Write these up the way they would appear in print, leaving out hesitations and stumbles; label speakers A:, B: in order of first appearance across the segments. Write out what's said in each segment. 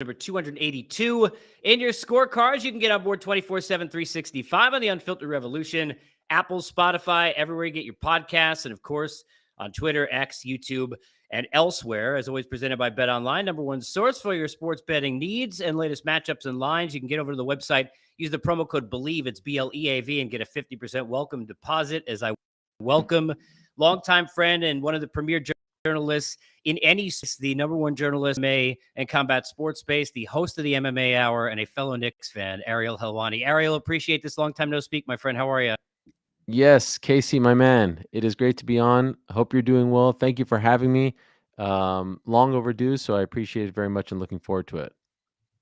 A: number 282. In your scorecards, you can get on board 24/7, 365 on the Unfiltered Revolution, Apple, Spotify, everywhere you get your podcasts, and of course on Twitter, X, YouTube, and elsewhere. As always, presented by BetOnline, number one source for your sports betting needs and latest matchups and lines. You can get over to the website, use the promo code BELIEVE, it's BLEAV, and get a 50% welcome deposit as I welcome longtime friend and one of the premier journalists in any, the number one journalist in MMA and combat sports space, the host of the MMA Hour, and a fellow Knicks fan, Ariel Helwani. Ariel, appreciate this. Long time no speak, my friend. How are you?
B: Yes, Casey, my man. It is great to be on. I hope you're doing well. Thank you for having me. Long overdue, so I appreciate it very much and looking forward to it.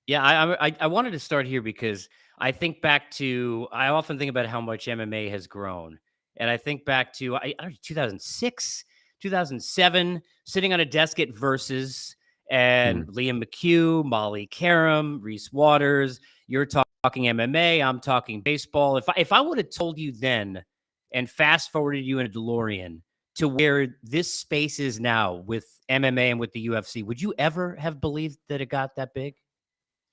A: Yeah, I wanted to start here because I think back to, I often think about how much MMA has grown. And I think back to 2006, 2007, sitting on a desk at Versus, and Liam McHugh, Molly Karam, Reese Waters. You're talking MMA, I'm talking baseball. If I would have told you then and fast forwarded you in a DeLorean to where this space is now with MMA and with the UFC, would you ever have believed that it got that big?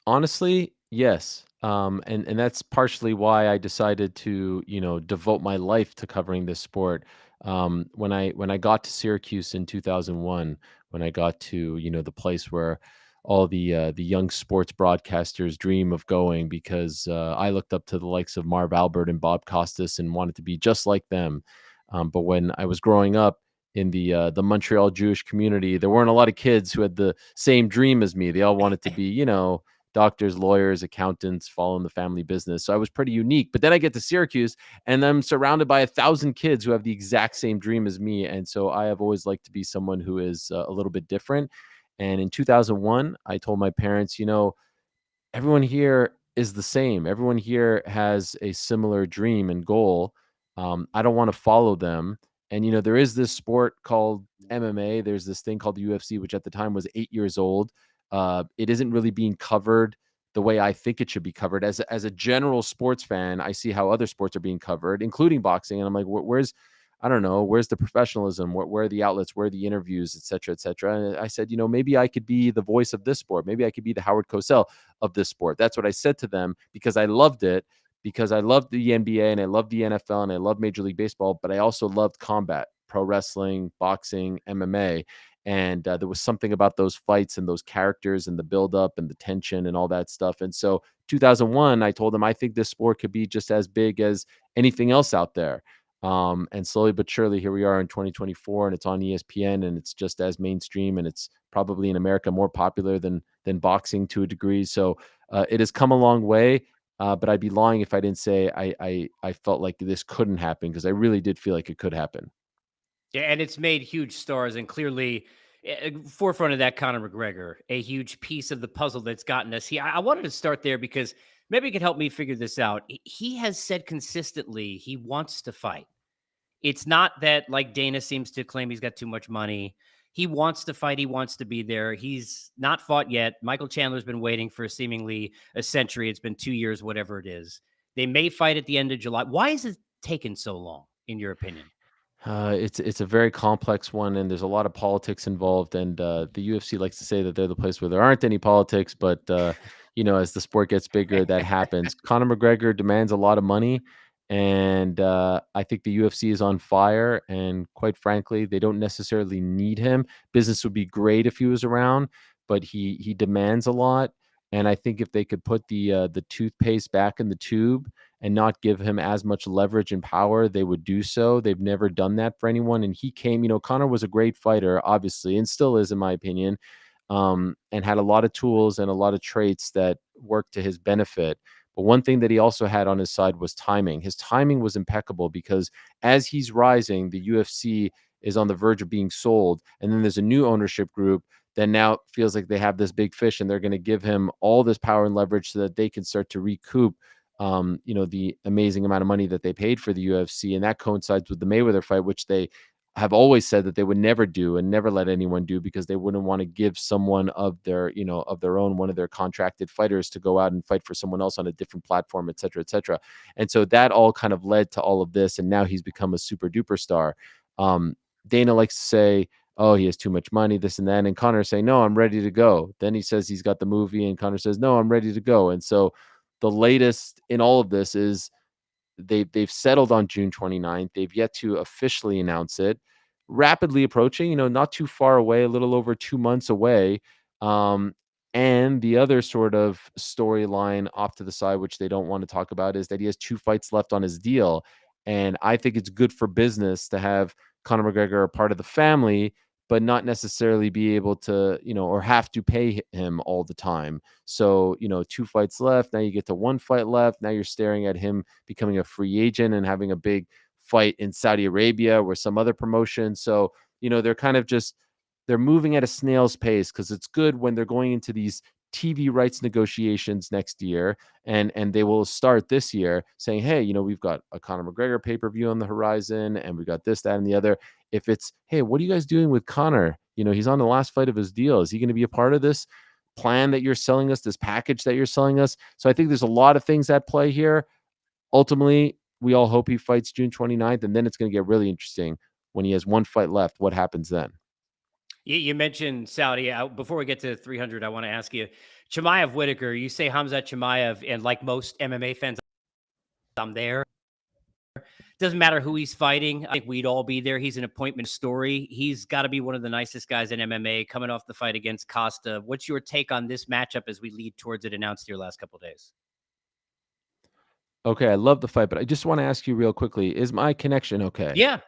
B: Honestly, yes. And that's partially why I decided to, devote my life to covering this sport. When I got to Syracuse in 2001, when I got to, the place where all the young sports broadcasters dream of going, because I looked up to the likes of Marv Albert and Bob Costas and wanted to be just like them. But when I was growing up in the Montreal Jewish community, there weren't a lot of kids who had the same dream as me. They all wanted to be, doctors, lawyers, accountants, following the family business. So I was pretty unique. But then I get to Syracuse and I'm surrounded by 1,000 kids who have the exact same dream as me. And so I have always liked to be someone who is a little bit different. And in 2001, I told my parents, everyone here is the same. Everyone here has a similar dream and goal. I don't want to follow them. And, there is this sport called MMA. There's this thing called the UFC, which at the time was 8 years old. It isn't really being covered the way I think it should be covered. As a general sports fan, I see how other sports are being covered, including boxing. And I'm like, where's, I don't know, where's the professionalism? Where are the outlets? Where are the interviews, et cetera, et cetera? And I said, maybe I could be the voice of this sport. Maybe I could be the Howard Cosell of this sport. That's what I said to them because I loved it, because I loved the NBA and I loved the NFL and I loved Major League Baseball, but I also loved combat, pro wrestling, boxing, MMA. And there was something about those fights and those characters and the buildup and the tension and all that stuff. And so 2001, I told them, I think this sport could be just as big as anything else out there. And slowly but surely, here we are in 2024, and it's on ESPN, and it's just as mainstream, and it's probably in America more popular than boxing to a degree. So it has come a long way. But I'd be lying if I didn't say I felt like this couldn't happen, because I really did feel like it could happen.
A: Yeah, and it's made huge stars, and clearly, forefront of that, Conor McGregor, a huge piece of the puzzle that's gotten us here. I wanted to start there because maybe you could help me figure this out. He has said consistently he wants to fight. It's not that, like Dana seems to claim, he's got too much money. He wants to fight. He wants to be there. He's not fought yet. Michael Chandler's been waiting for seemingly a century. It's been 2 years, whatever it is. They may fight at the end of July. Why is it taken so long, in your opinion?
B: It's a very complex one, and there's a lot of politics involved. And the UFC likes to say that they're the place where there aren't any politics, but as the sport gets bigger, that happens. Conor McGregor demands a lot of money, and I think the UFC is on fire. And quite frankly, they don't necessarily need him. Business would be great if he was around, but he demands a lot. And I think if they could put the toothpaste back in the tube and not give him as much leverage and power, they would do so. They've never done that for anyone. And he came, Conor was a great fighter, obviously, and still is, in my opinion, and had a lot of tools and a lot of traits that worked to his benefit. But one thing that he also had on his side was timing. His timing was impeccable, because as he's rising, the UFC is on the verge of being sold. And then there's a new ownership group that now feels like they have this big fish, and they're going to give him all this power and leverage so that they can start to recoup the amazing amount of money that they paid for the UFC. And that coincides with the Mayweather fight, which they have always said that they would never do and never let anyone do, because they wouldn't want to give someone of their, of their own, one of their contracted fighters, to go out and fight for someone else on a different platform, et cetera, et cetera. And so that all kind of led to all of this. And now he's become a super duper star. Dana likes to say, oh, he has too much money, this and that. And Conor saying, no, I'm ready to go. Then he says he's got the movie, and Conor says, no, I'm ready to go. And so the latest in all of this is they've settled on June 29th. They've yet to officially announce it. Rapidly approaching, not too far away, a little over 2 months away. Um, and the other sort of storyline off to the side, which they don't want to talk about, is that he has 2 fights left on his deal. And I think it's good for business to have Conor McGregor a part of the family, but not necessarily be able to, or have to pay him all the time. So, 2 fights left. Now you get to 1 fight left. Now you're staring at him becoming a free agent and having a big fight in Saudi Arabia or some other promotion. So, they're kind of just they're moving at a snail's pace, because it's good when they're going into these TV rights negotiations next year, and they will start this year saying, hey, we've got a Conor McGregor pay-per-view on the horizon, and we got this, that, and the other. If it's, hey, what are you guys doing with Conor? He's on the last fight of his deal. Is he going to be a part of this plan that you're selling us, this package that you're selling us? So I think there's a lot of things at play here. Ultimately, we all hope he fights June 29th, and then it's going to get really interesting when he has 1 fight left. What happens then?
A: You mentioned Saudi. Before we get to 300, I want to ask you, Chimaev Whitaker. You say Khamzat Chimaev, and like most MMA fans, I'm there. Doesn't matter who he's fighting. I think we'd all be there. He's an appointment story. He's got to be one of the nicest guys in MMA, coming off the fight against Costa. What's your take on this matchup as we lead towards it announced here last couple of days?
B: Okay, I love the fight, but I just want to ask you real quickly, is my connection okay?
A: Yeah.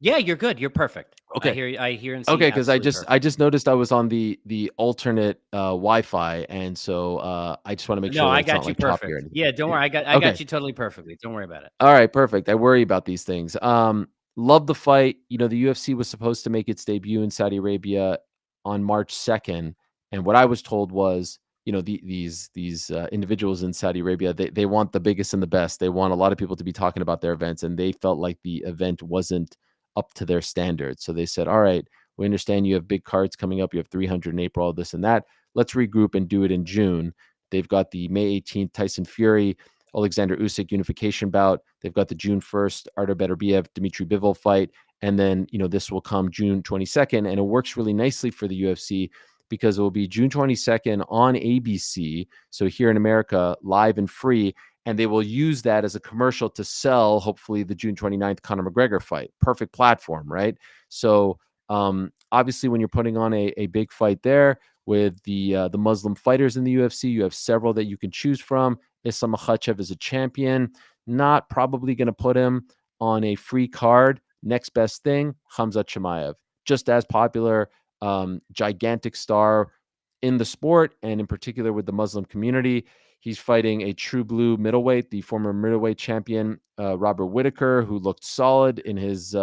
A: Yeah, you're good. You're perfect.
B: Okay.
A: I hear and see
B: Okay, because
A: absolutely
B: I
A: perfect.
B: just noticed I was on the alternate Wi-Fi, and so I just want to make
A: No,
B: sure that
A: I
B: it's not
A: got you
B: like choppy or
A: perfect.
B: anything.
A: Yeah, don't worry. I
B: Okay.
A: got you totally perfectly. Don't worry about it.
B: All right, perfect. I worry about these things. Love the fight. The UFC was supposed to make its debut in Saudi Arabia on March 2nd, and what I was told was, these individuals in Saudi Arabia, they want the biggest and the best. They want a lot of people to be talking about their events, and they felt like the event wasn't up to their standards. So they said, "All right, we understand you have big cards coming up. You have 300 in April, this and that. Let's regroup and do it in June." They've got the May 18th Tyson Fury Alexander Usyk unification bout. They've got the June 1st Artur Beterbiev Dmitry Bivol fight, and then this will come June 22nd, and it works really nicely for the UFC because it will be June 22nd on ABC, so here in America, live and free, and they will use that as a commercial to sell, hopefully, the June 29th Conor McGregor fight. Perfect platform, right? So obviously, when you're putting on a big fight there with the Muslim fighters in the UFC, you have several that you can choose from. Islam Makhachev is a champion. Not probably going to put him on a free card. Next best thing, Khamzat Chimaev. Just as popular, gigantic star in the sport, and in particular with the Muslim community. He's fighting a true blue middleweight, the former middleweight champion, Robert Whitaker, who looked solid in his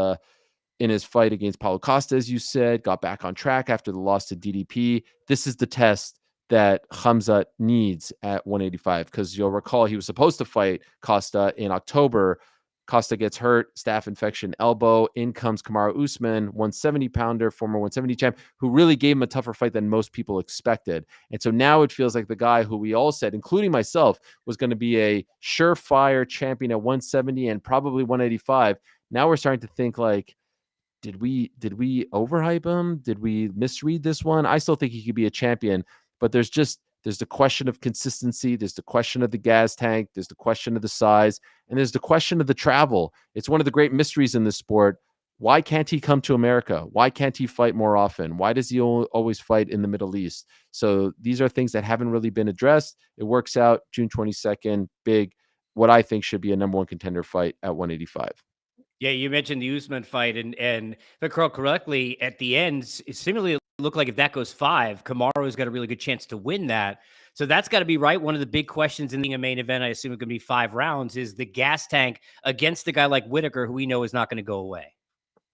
B: fight against Paulo Costa, as you said, got back on track after the loss to DDP. This is the test that Khamzat needs at 185, because you'll recall he was supposed to fight Costa in October. Costa gets hurt, staph infection, elbow. In comes Kamaru Usman, 170-pounder, former 170 champ, who really gave him a tougher fight than most people expected. And so now it feels like the guy who we all said, including myself, was going to be a surefire champion at 170 and probably 185. Now we're starting to think like, did we overhype him? Did we misread this one? I still think he could be a champion, but there's the question of consistency, there's the question of the gas tank, there's the question of the size, and there's the question of the travel. It's one of the great mysteries in this sport. Why can't he come to America? Why can't he fight more often? Why does he always fight in the Middle East? So these are things that haven't really been addressed. It works out June 22nd, big, what I think should be a number one contender fight at 185.
A: Yeah, you mentioned the Usman fight, and if I recall correctly, at the end, it seemingly looked like if that goes 5, Kamaru's got a really good chance to win that. So that's got to be right. One of the big questions in the main event, I assume it's going to be 5 rounds, is the gas tank against a guy like Whitaker, who we know is not going to go away.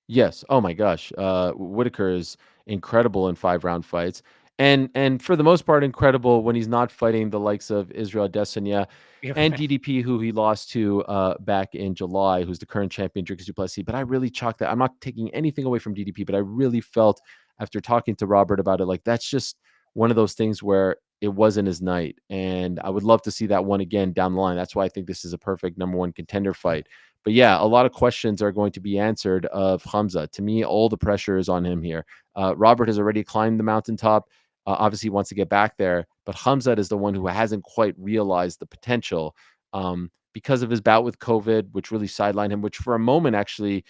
B: Yes. Oh my gosh. Whitaker is incredible in 5-round fights. And for the most part, incredible when he's not fighting the likes of Israel Adesanya
A: Yeah,
B: and
A: right.
B: DDP, who he lost to back in July, who's the current champion, Dricus du Plessis. But I really chalk that. I'm not taking anything away from DDP, but I really felt after talking to Robert about it, like that's just one of those things where it wasn't his night. And I would love to see that one again down the line. That's why I think this is a perfect number one contender fight. But yeah, a lot of questions are going to be answered of Khamzat. To me, all the pressure is on him here. Robert has already climbed the mountaintop. Obviously, he wants to get back there, but Khamzat is the one who hasn't quite realized the potential because of his bout with COVID, which really sidelined him, which for a moment actually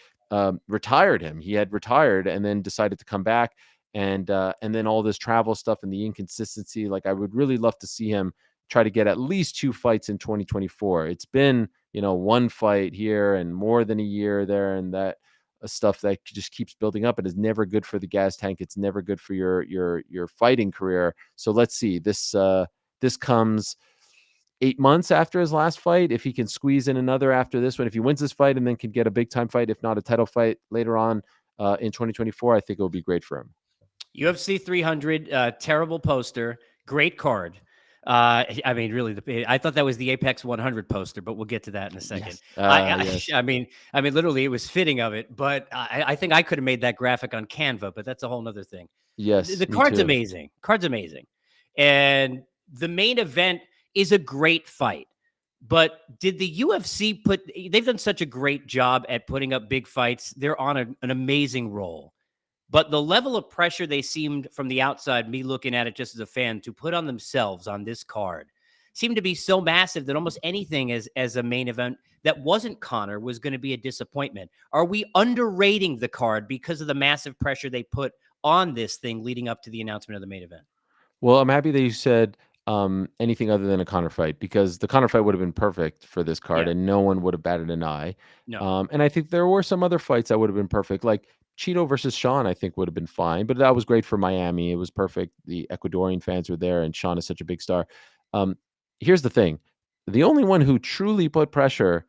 B: retired him. He had retired and then decided to come back, and then all this travel stuff and the inconsistency. Like, I would really love to see him try to get at least 2 fights in 2024. It's been, one fight here and more than a year there, and that stuff that just keeps building up and is never good for the gas tank. It's never good for your fighting career. So let's see. This comes 8 months after his last fight. If he can squeeze in another after this one, if he wins this fight and then can get a big time fight, if not a title fight later on in 2024, I think it will be great for him.
A: UFC 300, terrible poster, great card. I mean, really, I thought that was the Apex 100 poster, but we'll get to that in a second.
B: Yes.
A: I mean, literally, it was fitting of it, but I think I could have made that graphic on Canva, but that's a whole nother thing.
B: Yes,
A: The
B: me
A: card's
B: too.
A: amazing. Card's amazing. And the main event is a great fight. But did the UFC they've done such a great job at putting up big fights. They're on an amazing roll. But the level of pressure they seemed from the outside, me looking at it just as a fan, to put on themselves on this card seemed to be so massive that almost anything as a main event that wasn't Conor was going to be a disappointment. Are we underrating the card because of the massive pressure they put on this thing leading up to the announcement of the main event?
B: Well, I'm happy that you said anything other than a Conor fight, because the Conor fight would have been perfect for this card
A: Yeah,
B: and no one would have batted an eye.
A: no,
B: And I think there were some other fights that would have been perfect, like Cheeto versus Sean, I think would have been fine, but that was great for Miami. It was perfect. The Ecuadorian fans were there, and Sean is such a big star. Um, Here's the thing: the only one who truly put pressure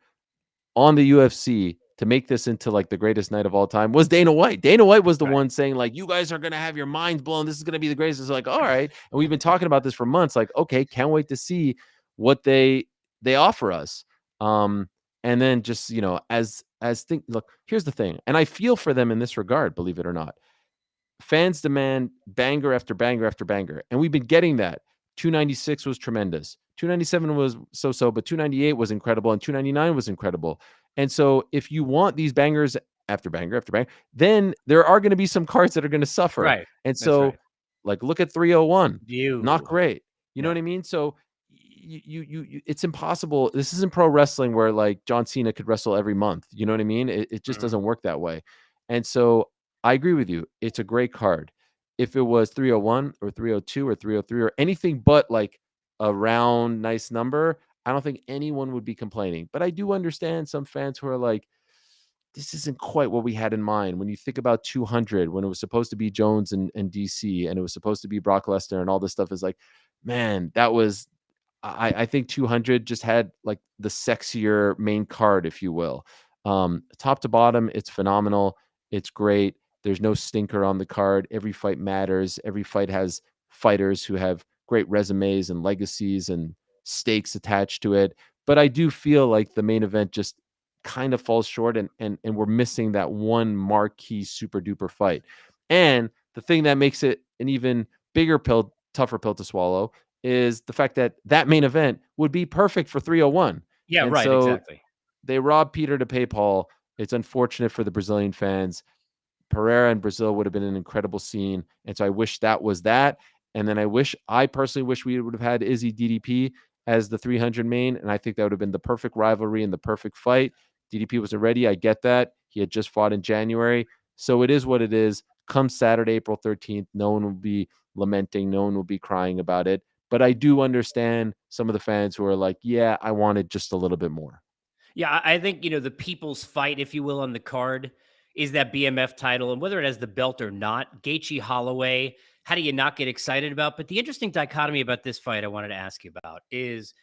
B: on the UFC to make this into like the greatest night of all time was Dana White. Dana White was the
A: right.
B: one saying like, you guys are going to have your minds blown. This is going to be the greatest. It's like, all right. And we've been talking about this for months. Like, okay, can't wait to see what they offer us. And then just, look, here's the thing. And I feel for them in this regard, believe it or not. Fans demand banger after banger after banger, and we've been getting that. 296 was tremendous. 297 was so-so, but 298 was incredible, and 299 was incredible. And so if you want these bangers after banger after banger, then there are going to be some cards that are going to suffer.
A: Right.
B: And
A: That's
B: so,
A: right.
B: like, look at 301. Not
A: You.
B: great. You know
A: No.
B: what I mean? So it's impossible. This isn't pro wrestling where like John Cena could wrestle every month. You know what I mean? It just
A: Mhm.
B: doesn't work that way. And so I agree with you. It's a great card. If it was 301 or 302 or 303 or anything but like a round nice number, I don't think anyone would be complaining. But I do understand some fans who are like, this isn't quite what we had in mind. When you think about 200, when it was supposed to be Jones and DC, and it was supposed to be Brock Lesnar and all this stuff, is like, man, that was I think 200 just had like the sexier main card, if you will. Top to bottom, it's phenomenal. It's great. There's no stinker on the card. Every fight matters. Every fight has fighters who have great resumes and legacies and stakes attached to it. But I do feel like the main event just kind of falls short, and we're missing that one marquee super duper fight. And the thing that makes it an even bigger pill, tougher pill to swallow, is the fact that that main event would be perfect for 301.
A: Yeah,
B: And
A: right.
B: so
A: Exactly.
B: they robbed Peter to pay Paul. It's unfortunate for the Brazilian fans. Pereira in Brazil would have been an incredible scene. And so I wish that was that. And then I personally wish we would have had Izzy DDP as the 300 main. And I think that would have been the perfect rivalry and the perfect fight. DDP wasn't ready. I get that. He had just fought in January. So it is what it is. Come Saturday, April 13th, no one will be lamenting. No one will be crying about it. But I do understand some of the fans who are like, yeah, I wanted just a little bit more.
A: Yeah, I think, the people's fight, if you will, on the card is that BMF title. And whether it has the belt or not, Gaethje Holloway, how do you not get excited about? But the interesting dichotomy about this fight I wanted to ask you about is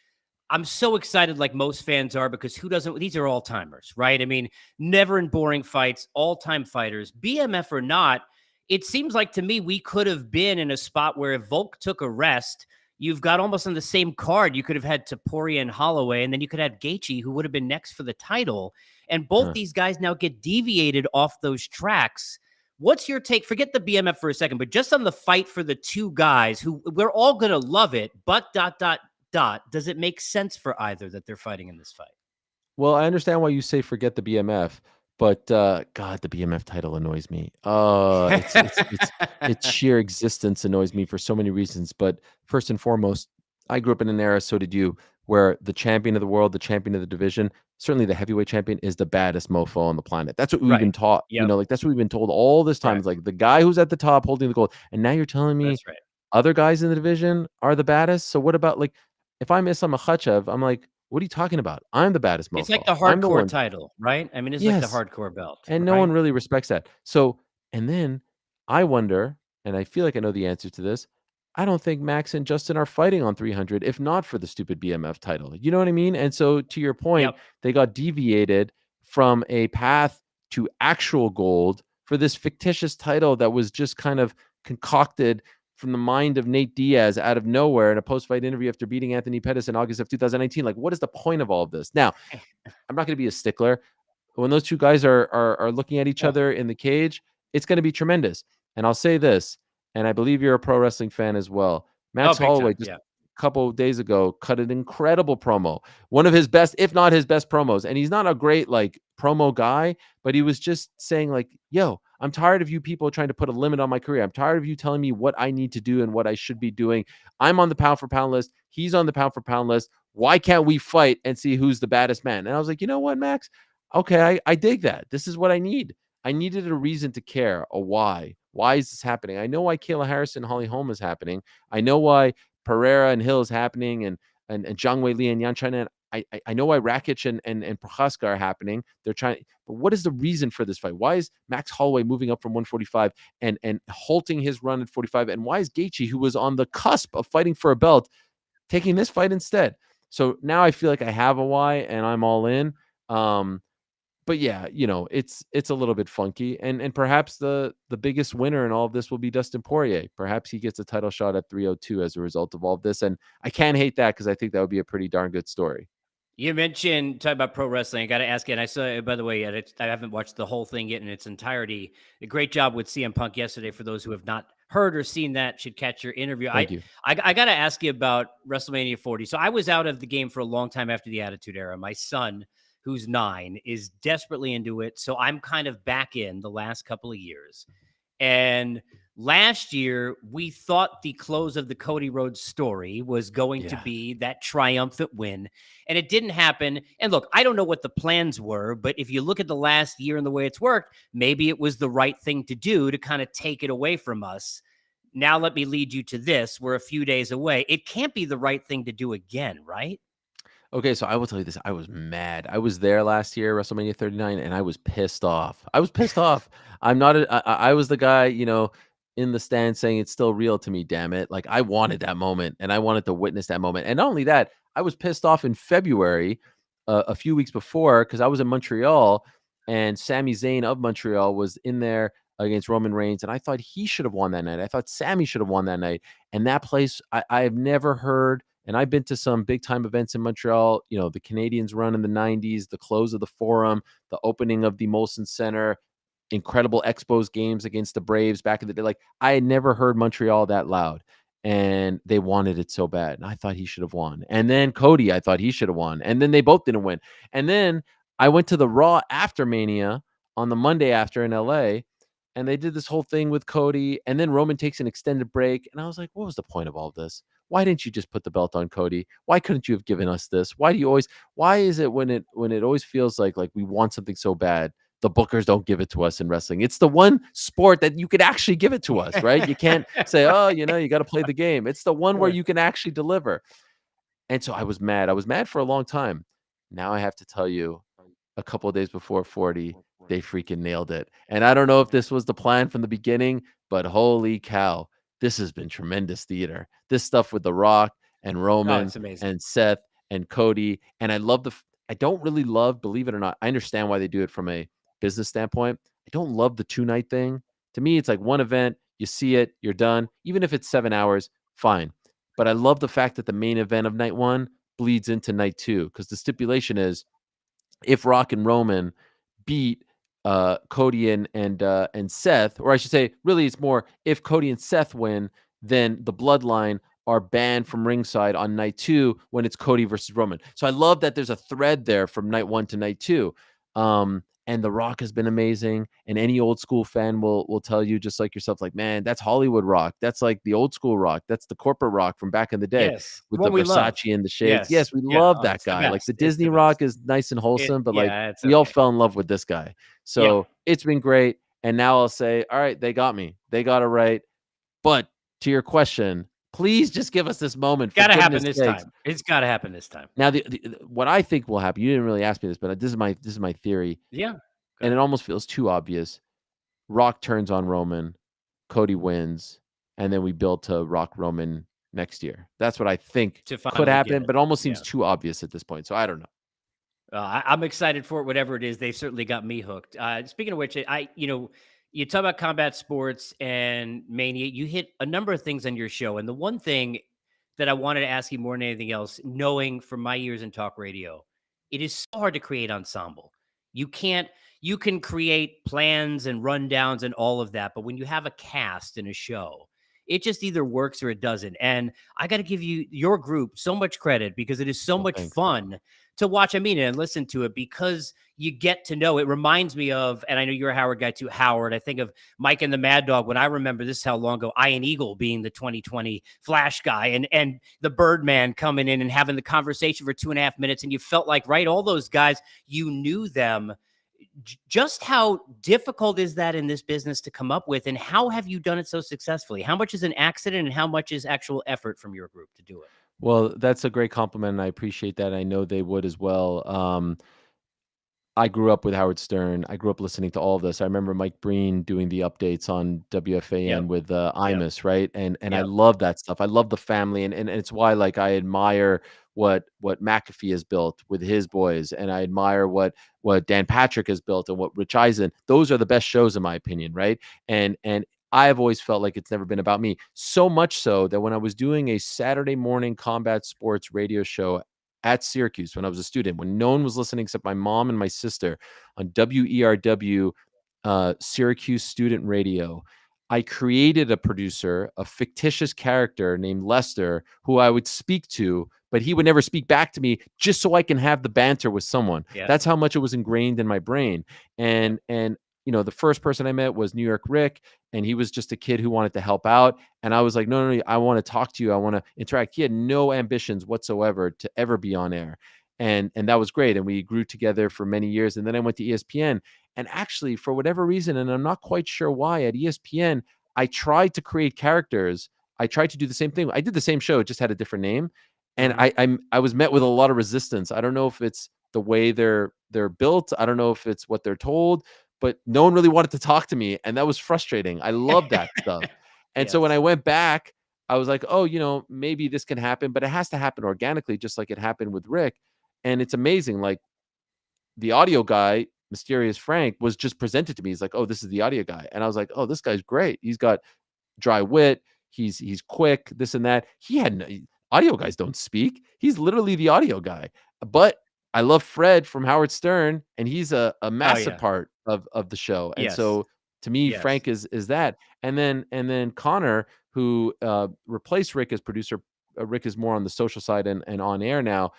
A: I'm so excited, like most fans are, because who doesn't? These are all timers, right? I mean, never in boring fights, all time fighters, BMF or not. It seems like to me we could have been in a spot where if Volk took a rest, you've got almost on the same card. You could have had Taporia and Holloway, and then you could have Gaethje, who would have been next for the title. And both
B: Huh.
A: these guys now get deviated off those tracks. What's your take? Forget the BMF for a second, but just on the fight for the two guys who we're all going to love it, but ... Does it make sense for either that they're fighting in this fight?
B: Well, I understand why you say forget the BMF, but God, the BMF title annoys me. Its sheer existence annoys me for so many reasons. But first and foremost, I grew up in an era, so did you, where the champion of the world, the champion of the division, certainly the heavyweight champion, is the baddest mofo on the planet. That's what we've
A: Right.
B: been taught.
A: Yep.
B: Like that's what we've been told all this time.
A: Right.
B: It's like the guy who's at the top holding the gold, and now you're telling me
A: That's right.
B: other guys in the division are the baddest. So what about like if I'm Islam Makhachev, I'm like, what are you talking about? I'm the baddest
A: It's like
B: mofo.
A: the
B: I'm the
A: hardcore
B: one.
A: title, right? I mean, it's like the
B: Yes.
A: hardcore belt,
B: And no one
A: right?
B: really respects that. So, and then I wonder, and I feel like I know the answer to this. I don't think Max and Justin are fighting on 300 if not for the stupid BMF title. You know what I mean? And so to your point,
A: Yep.
B: they got deviated from a path to actual gold for this fictitious title that was just kind of concocted from the mind of Nate Diaz out of nowhere in a post-fight interview after beating Anthony Pettis in August of 2019. Like, what is the point of all of this? Now, I'm not going to be a stickler when those two guys are looking at each
A: Oh,
B: other in the cage, it's going to be tremendous. And I'll say this, and I believe you're a pro wrestling fan as well.
A: oh,
B: Max
A: big
B: Holloway
A: time.
B: just
A: Yeah.
B: a couple of days ago cut an incredible promo, one of his best, if not his best promos. And he's not a great like promo guy, but he was just saying like, "Yo, I'm tired of you people trying to put a limit on my career. I'm tired of you telling me what I need to do and what I should be doing. I'm on the pound for pound list. He's on the pound for pound list. Why can't we fight and see who's the baddest man?" And I was like, you know what, Max? Okay, I dig that. This is what I need. I needed a reason to care, a why. Why is this happening? I know why Kayla Harrison, Holly Holm is happening. I know why Pereira and Hill is happening, and Zhang Wei Li and Yan China. I know why Rakic and Prochaska are happening. They're trying, but what is the reason for this fight? Why is Max Holloway moving up from 145 and halting his run at 45? And why is Gaethje, who was on the cusp of fighting for a belt, taking this fight instead? So now I feel like I have a why, and I'm all in. Um, but yeah, it's a little bit funky, and perhaps the biggest winner in all of this will be Dustin Poirier. Perhaps he gets a title shot at 302 as a result of all of this, and I can't hate that because I think that would be a pretty darn good story.
A: You mentioned talking about pro wrestling. I got to ask you, and I saw, by the way, I haven't watched the whole thing yet in its entirety. A great job with CM Punk yesterday. For those who have not heard or seen that, should catch your interview.
B: Thank you.
A: I got to ask you about WrestleMania 40. So I was out of the game for a long time after the Attitude Era. My son, who's 9, is desperately into it. So I'm kind of back in the last couple of years. And last year, we thought the close of the Cody Rhodes story was going to
B: Yeah.
A: be that triumphant win, and it didn't happen. And look, I don't know what the plans were, but if you look at the last year and the way it's worked, maybe it was the right thing to do to kind of take it away from us. Now, let me lead you to this. We're a few days away. It can't be the right thing to do again, right?
B: Okay, so I will tell you this. I was mad. I was there last year, WrestleMania 39, and I was pissed off. I was pissed off. I'm not I was the guy, in the stand saying it's still real to me, damn it. Like I wanted that moment and I wanted to witness that moment. And not only that, I was pissed off in February, a few weeks before, because I was in Montreal and Sami Zayn of Montreal was in there against Roman Reigns. And I thought he should have won that night. I thought Sammy should have won that night. And that place, I have never heard. And I've been to some big time events in Montreal, the Canadians run in the 90s, the close of the Forum, the opening of the Molson Center, incredible Expos games against the Braves back in the day. Like I had never heard Montreal that loud, and they wanted it so bad. And I thought he should have won. And then Cody, I thought he should have won. And then they both didn't win. And then I went to the Raw after Mania on the Monday after in LA, and they did this whole thing with Cody. And then Roman takes an extended break. And I was like, what was the point of all of this? Why didn't you just put the belt on Cody? Why couldn't you have given us this? Why is it when it always feels like we want something so bad, the bookers don't give it to us in wrestling? It's the one sport that you could actually give it to us, right? You can't say, oh, you got to play the game. It's the one where
A: Sure.
B: you can actually deliver. And so I was mad. I was mad for a long time. Now I have to tell you, a couple of days before 40, they freaking nailed it. And I don't know if this was the plan from the beginning, but holy cow, this has been tremendous theater. This stuff with The Rock and
A: Oh,
B: Roman
A: it's amazing.
B: and Seth and Cody. And I love I don't really love, believe it or not, I understand why they do it from a business standpoint. I don't love the 2-night thing. To me, it's like one event, you see it, you're done. Even if it's 7 hours, fine. But I love the fact that the main event of night 1 bleeds into night 2, because the stipulation is if Rock and Roman beat Cody and Seth, or I should say, really, it's more if Cody and Seth win, then the bloodline are banned from ringside on night 2 when it's Cody versus Roman. So I love that there's a thread there from night 1 to night 2. And The Rock has been amazing. And any old school fan will tell you, just like yourself, like, man, that's Hollywood Rock. That's like the old school Rock. That's the corporate Rock from back in the day
A: Yes.
B: with
A: One
B: the
A: we love.
B: Versace and the shades.
A: Yes.
B: Yes, we
A: Yeah.
B: love
A: Oh,
B: that
A: it's the
B: guy. Like the
A: best. It's
B: Disney
A: the
B: Rock
A: best.
B: is nice and wholesome, but like
A: Yeah, it's
B: we all
A: okay.
B: fell in love with this guy.
A: Yeah.
B: So it's been great. And now I'll say, all right, they got me. They got it right. But to your question, please just give us this moment for
A: Got to happen
B: goodness
A: this
B: sakes.
A: time. It's got to happen this time.
B: Now, what I think will happen, you didn't really ask me this, but this is my theory,
A: Yeah. Go
B: and it
A: ahead.
B: almost feels too obvious. Rock turns on Roman, Cody wins, and then we build to Rock Roman next year. That's what I think
A: To
B: could
A: finally get
B: happen,
A: it.
B: but almost seems
A: Yeah.
B: too obvious at this point. So I don't know.
A: I'm excited for it, whatever it is. They've certainly got me hooked. Speaking of which, you talk about combat sports and Mania. You hit a number of things on your show, and the one thing that I wanted to ask you more than anything else, knowing from my years in talk radio, it is so hard to create ensemble. You can't. You can create plans and rundowns and all of that, but when you have a cast in a show, it just either works or it doesn't. And I got to give your group so much credit because it is so
B: Well,
A: much
B: thanks.
A: fun to watch. I mean, and listen to it because you get to know. It reminds me of, and I know you're a Howard guy too, Howard. I think of Mike and the Mad Dog when I remember this how long ago, Iron Eagle being the 2020 Flash guy and the Birdman coming in and having the conversation for 2.5 minutes. And you felt like, right, all those guys, you knew them. Just how difficult is that in this business to come up with, and how have you done it so successfully? How much is an accident and how much is actual effort from your group to do it?
B: Well, that's a great compliment, and I appreciate that. I know they would as well. I grew up with Howard Stern. I grew up listening to all of this. I remember Mike Breen doing the updates on
A: Yep.
B: WFAN with
A: Yep.
B: Imus, right? And I
A: Yep.
B: love that stuff. I love the family, and it's why like I admire what McAfee has built with his boys, and I admire what Dan Patrick has built and what Rich Eisen. Those are the best shows in my opinion, right? And I have always felt like it's never been about me. So much so that when I was doing a Saturday morning combat sports radio show at Syracuse when I was a student, when no one was listening except my mom and my sister on WERW, Syracuse Student Radio. I created a producer, a fictitious character named Lester, who I would speak to, but he would never speak back to me just so I can have the banter with someone.
A: Yeah.
B: That's how much it was ingrained in my brain.
A: Yeah.
B: And the first person I met was New York Rick, and he was just a kid who wanted to help out. And I was like, no, no, no, I want to talk to you. I want to interact. He had no ambitions whatsoever to ever be on air. And that was great. And we grew together for many years. And then I went to ESPN. And actually, for whatever reason, and I'm not quite sure why, at ESPN, I tried to create characters. I tried to do the same thing. I did the same show, it just had a different name. And
A: Mhm.
B: I was met with a lot of resistance. I don't know if it's the way they're built. I don't know if it's what they're told, but no one really wanted to talk to me. And that was frustrating. I love that stuff. And so when
A: Yes.
B: I went back, I was like, oh, maybe this can happen, but it has to happen organically, just like it happened with Rick. And it's amazing. Like the audio guy, Mysterious Frank, was just presented to me. He's like, oh, this is the audio guy. And I was like, oh, this guy's great. He's got dry wit. He's quick, this and that. He had audio guys don't speak. He's literally the audio guy. But I love Fred from Howard Stern, and he's a
A: Oh,
B: massive
A: yeah.
B: part of the show. And
A: Yes.
B: so to me,
A: Yes.
B: Frank is that. And then Connor, who replaced Rick as producer. Rick is more on the social side and on air now.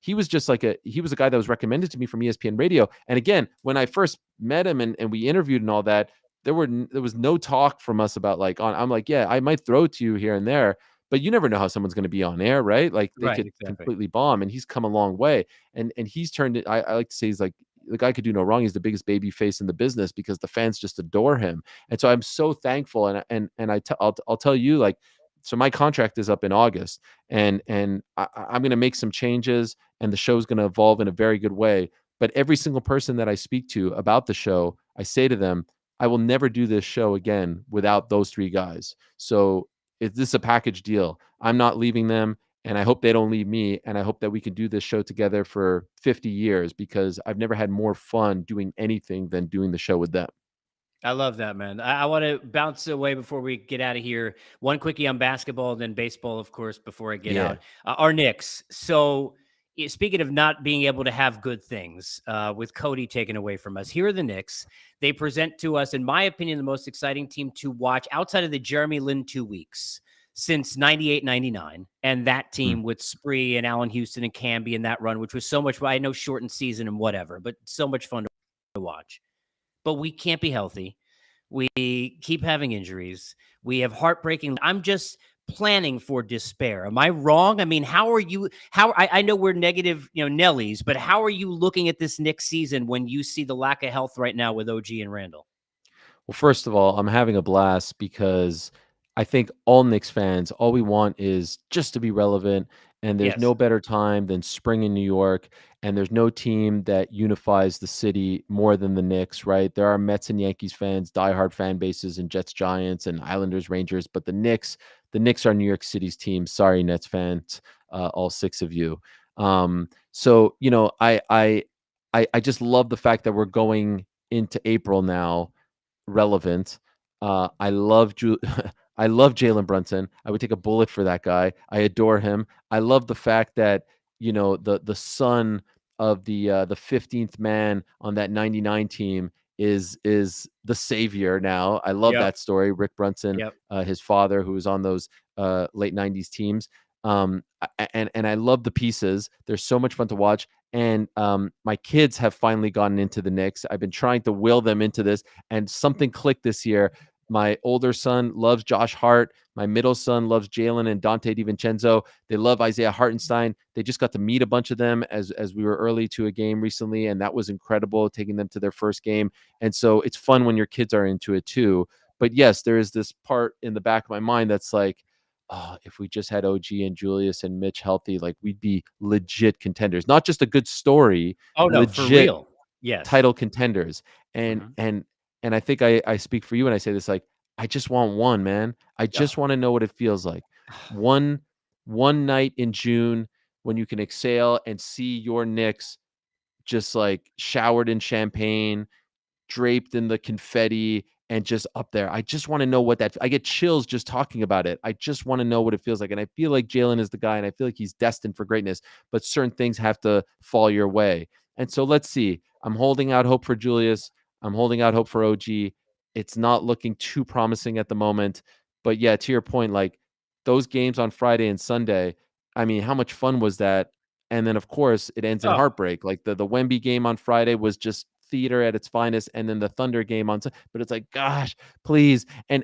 B: He was just like he was a guy that was recommended to me from ESPN Radio. And again, when I first met him and we interviewed and all that, there was no talk from us about like I'm like, yeah, I might throw to you here and there, but you never know how someone's going to be on air, right? Like they
A: Right,
B: could
A: exactly.
B: completely bomb, and he's come a long way. And he's turned it. I like to say he's like the guy could do no wrong. He's the biggest baby face in the business because the fans just adore him. And so I'm so thankful. I'll tell you, like, so my contract is up in August, and I'm going to make some changes, and the show's going to evolve in a very good way. But every single person that I speak to about the show, I say to them, I will never do this show again without those three guys. So this is a package deal. I'm not leaving them, and I hope they don't leave me. And I hope that we can do this show together for 50 years because I've never had more fun doing anything than doing the show with them.
A: I love that, man. I want to bounce away before we get out of here. One quickie on basketball, and then baseball, of course, before I get
B: Yeah.
A: out. Our Knicks. So, speaking of not being able to have good things, with Cody taken away from us, here are the Knicks. They present to us, in my opinion, the most exciting team to watch outside of the Jeremy Lin 2 weeks. since 98, 99. And that
B: Mm.
A: team with Spree and Allen Houston and Camby in that run, which was so much, I know shortened season and whatever, but so much fun to watch. But we can't be healthy. We keep having injuries. We have heartbreaking. I'm just planning for despair. Am I wrong? I mean, how are you? I know we're negative, Nellies, but how are you looking at this next season when you see the lack of health right now with OG and Randall?
B: Well, first of all, I'm having a blast because I think all Knicks fans, all we want is just to be relevant. And there's
A: Yes.
B: no better time than spring in New York. And there's no team that unifies the city more than the Knicks, right? There are Mets and Yankees fans, diehard fan bases, and Jets, Giants, and Islanders, Rangers. But the Knicks are New York City's team. Sorry, Nets fans, all six of you. So I just love the fact that we're going into April now relevant. I love I love Jalen Brunson. I would take a bullet for that guy. I adore him. I love the fact that the son of the 15th man on that 99 team is the savior now. I love
A: Yep.
B: that story. Rick Brunson,
A: Yep.
B: his father, who was on those late 90s teams. And I love the pieces. They're so much fun to watch. And my kids have finally gotten into the Knicks. I've been trying to will them into this, and something clicked this year. My older son loves Josh Hart. My middle son loves Jalen and Dante DiVincenzo. They love Isaiah Hartenstein. They just got to meet a bunch of them as we were early to a game recently, and that was incredible, taking them to their first game. And so it's fun when your kids are into it too. But yes, there is this part in the back of my mind that's like, oh, if we just had OG and Julius and Mitch healthy, like we'd be legit contenders. Not just a good story,
A: Oh no, for
B: legit
A: real. Yes.
B: title contenders. And
A: Mhm.
B: and and I think I speak for you when I say this. Like, I just want one, man. I
A: Yeah.
B: just want to know what it feels like. One one night in June when you can exhale and see your Knicks just like showered in champagne, draped in the confetti, and just up there. I just want to know what that I get chills just talking about it. I just want to know what it feels like. And I feel like Jalen is the guy, and I feel like he's destined for greatness, but certain things have to fall your way. And so let's see. I'm holding out hope for Julius. I'm holding out hope for OG. It's not looking too promising at the moment. But yeah, to your point, like those games on Friday and Sunday, I mean, how much fun was that? And then of course it ends in
A: Oh,
B: heartbreak. Like the Wemby game on Friday was just theater at its finest, and then the Thunder game on. But it's like, gosh, please. And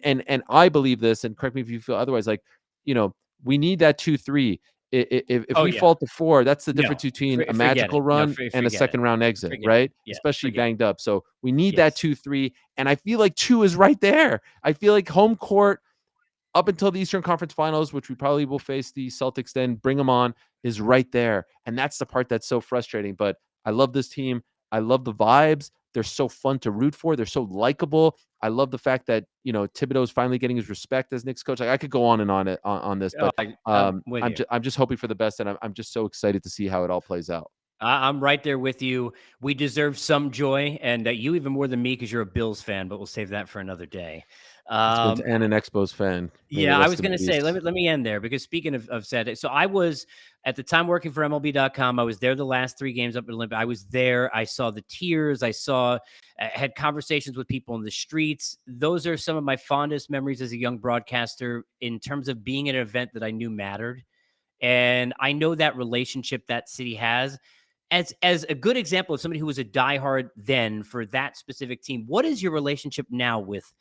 B: I believe this, and correct me if you feel otherwise. Like, you know, we need that 2-3. If
A: oh
B: we
A: yeah.
B: fall to 4, that's the
A: No,
B: difference between a
A: forget
B: magical
A: it. No,
B: run and a
A: forget it.
B: second round exit,
A: Forget it.
B: right?
A: Yeah,
B: Especially
A: forget it.
B: banged up. So we need that
A: Yes.
B: 2-3, and I feel like 2 is right there. I feel like home court up until the Eastern Conference Finals, which we probably will face the Celtics, then bring them on, is right there. And that's the part that's so frustrating. But I love this team. I love the vibes. They're so fun to root for. They're so likable. I love the fact that, Thibodeau's finally getting his respect as Knicks coach. Like, I could go on and on on this,
A: Oh,
B: but
A: I'm with you.
B: I'm just hoping for the best, and I'm just so excited to see how it all plays out.
A: I'm right there with you. We deserve some joy, and you even more than me because you're a Bills fan. But we'll save that for another day. Um,
B: And an Expos fan. May they
A: Yeah, I was
B: rest in
A: gonna say,
B: peace.
A: let me end there because speaking of sad, so I was at the time working for MLB.com. I was there the last 3 games up at Olympia. I was there. I saw the tears. Had conversations with people in the streets. Those are some of my fondest memories as a young broadcaster in terms of being at an event that I knew mattered. And I know that relationship that city has as a good example of somebody who was a diehard then for that specific team. What is your relationship now with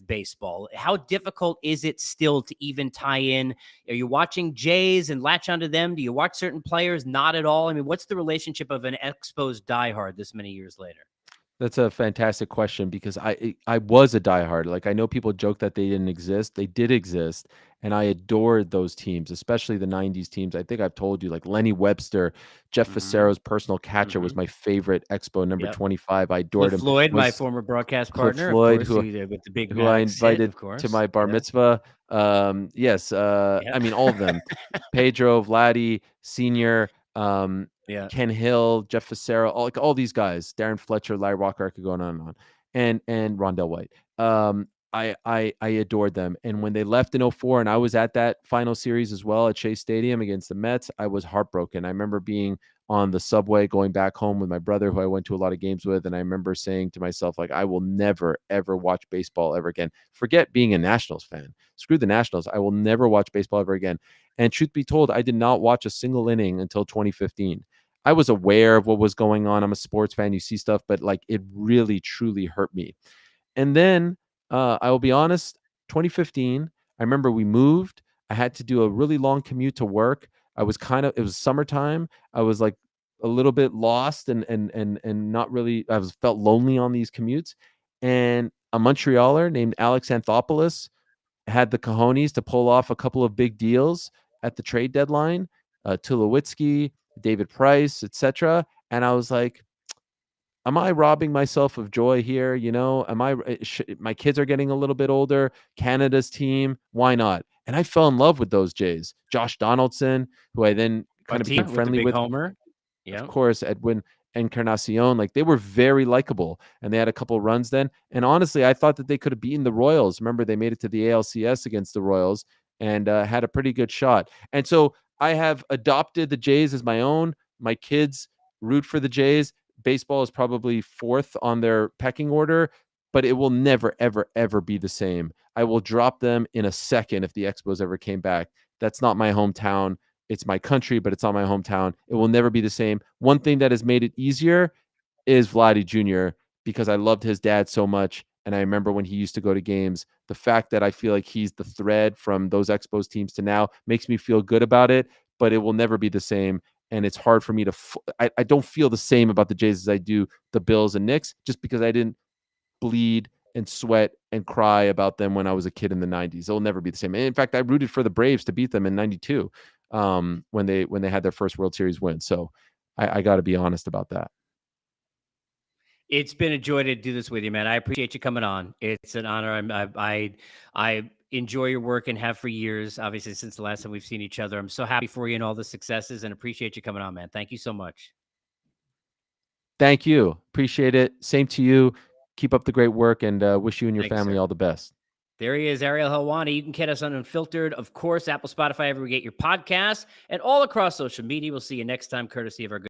A: baseball? How difficult is it still to even tie in? Are you watching Jays and latch onto them? Do you watch certain players? Not at all. I mean, what's the relationship of an Expos diehard this many years later?
B: That's a fantastic question because I was a diehard. Like, I know people joke that they didn't exist. They did exist, and I adored those teams, especially the '90s teams. I think I've told you, like Lenny Webster, Jeff
A: Hmm.
B: Facero's personal catcher was
A: Hmm.
B: my favorite Expo number
A: Yep.
B: 25. I adored
A: Cliff
B: him.
A: Floyd, my
B: Was
A: former broadcast
B: Cliff
A: partner, of
B: Floyd,
A: course,
B: who
A: with the Big
B: I
A: Mac sit,
B: invited
A: of
B: to
A: course.
B: my bar
A: Yeah.
B: mitzvah. Yes,
A: Yeah.
B: I mean, all of them. Pedro, Vladdy, Senior,
A: Yeah.
B: Ken Hill, Jeff Facero, all these guys, Darren Fletcher, Larry Walker, I could go on and on, and Rondell White. I adored them, and when they left in '04, and I was at that final series as well at Shea Stadium against the Mets, I was heartbroken. I remember being on the subway going back home with my brother, who I went to a lot of games with. And I remember saying to myself, like, I will never, ever watch baseball ever again. Forget being a Nationals fan. Screw the Nationals. I will never watch baseball ever again. And truth be told, I did not watch a single inning until 2015. I was aware of what was going on. I'm a sports fan. You see stuff, but like it really, truly hurt me. And then I will be honest, 2015, I remember we moved. I had to do a really long commute to work. It was summertime. I was like a little bit lost and not really, felt lonely on these commutes. And a Montrealer named Alex Anthopoulos had the cojones to pull off a couple of big deals at the trade deadline, Tulowitzki, David Price, etc. And I was like, am I robbing myself of joy here? You know, my kids are getting a little bit older. Canada's team, why not? And I fell in love with those Jays. Josh Donaldson, who I then kind of became
A: With the
B: friendly
A: big
B: with.
A: homer.
B: Of
A: Yeah.
B: course, Edwin Encarnacion, like they were very likable and they had a couple runs then. And honestly, I thought that they could have beaten the Royals. Remember, they made it to the ALCS against the Royals and had a pretty good shot. And so I have adopted the Jays as my own. My kids root for the Jays. Baseball is probably fourth on their pecking order, but it will never, ever, ever be the same. I will drop them in a second if the Expos ever came back. That's not my hometown. It's my country, but it's not my hometown. It will never be the same. One thing that has made it easier is Vladdy Jr. because I loved his dad so much. And I remember when he used to go to games, the fact that I feel like he's the thread from those Expos teams to now makes me feel good about it, but it will never be the same. And it's hard for me to, I don't feel the same about the Jays as I do the Bills and Knicks just because I didn't bleed and sweat and cry about them when I was a kid in the 90s. It'll never be the same. And in fact, I rooted for the Braves to beat them in 92 when they had their first World Series win. So I got to be honest about that.
A: It's been a joy to do this with you, man. I appreciate you coming on. It's an honor. I enjoy your work and have for years, obviously, since the last time we've seen each other. I'm so happy for you and all the successes and appreciate you coming on, man. Thank you so much.
B: Thank you. Appreciate it. Same to you. Keep up the great work and wish you and your
A: Thank you,
B: family
A: sir.
B: all the best.
A: There he is, Ariel Helwani. You can get us on Unfiltered, of course, Apple, Spotify, everywhere you get your podcasts, and all across social media. We'll see you next time, courtesy of our good